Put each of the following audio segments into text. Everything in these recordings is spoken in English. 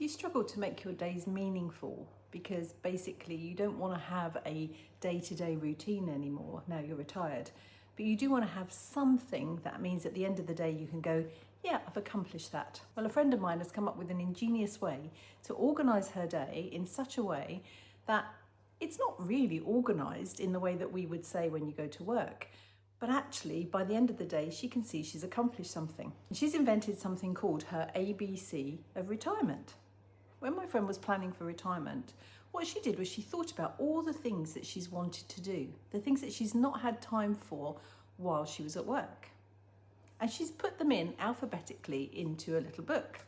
Do you struggle to make your days meaningful? Because basically you don't want to have a day-to-day routine anymore now you're retired, but you do want to have something that means at the end of the day you can go, yeah, I've accomplished that. Well, a friend of mine has come up with an ingenious way to organise her day in such a way that it's not really organised in the way that we would say when you go to work, but actually by the end of the day she can see she's accomplished something. She's invented something called her ABC of retirement. When my friend was planning for retirement, what she did was she thought about all the things that she's wanted to do, the things that she's not had time for while she was at work. And she's put them in alphabetically into a little book.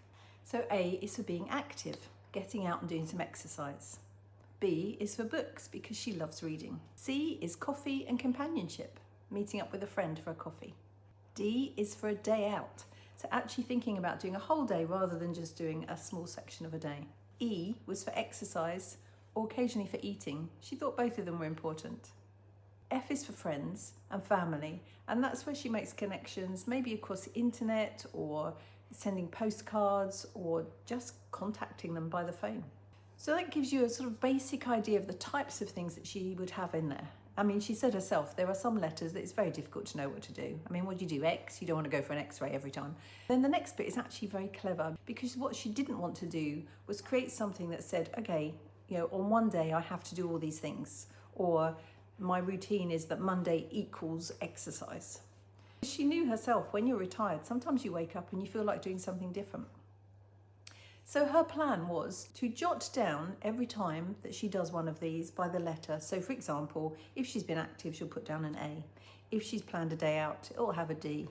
So A is for being active, getting out and doing some exercise. B is for books because she loves reading. C is coffee and companionship, meeting up with a friend for a coffee. D is for a day out. So actually thinking about doing a whole day rather than just doing a small section of a day. E was for exercise or occasionally for eating. She thought both of them were important. F is for friends and family, and that's where she makes connections, maybe across the internet or sending postcards or just contacting them by the phone. So that gives you a sort of basic idea of the types of things that she would have in there. I mean, she said herself, there are some letters that it's very difficult to know what to do. I mean, what do you do? X? You don't want to go for an X-ray every time. Then the next bit is actually very clever because what she didn't want to do was create something that said, okay, you know, on one day I have to do all these things, or my routine is that Monday equals exercise. She knew herself, when you're retired, sometimes you wake up and you feel like doing something different. So her plan was to jot down every time that she does one of these by the letter. So for example, if she's been active, she'll put down an A. If she's planned a day out, it'll have a D.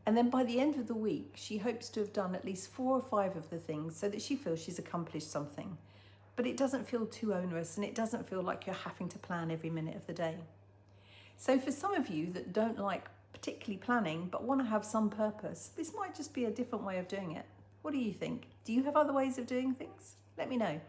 And then by the end of the week, she hopes to have done at least 4 or 5 of the things so that she feels she's accomplished something. But it doesn't feel too onerous and it doesn't feel like you're having to plan every minute of the day. So for some of you that don't like particularly planning but want to have some purpose, this might just be a different way of doing it. What do you think? Do you have other ways of doing things? Let me know.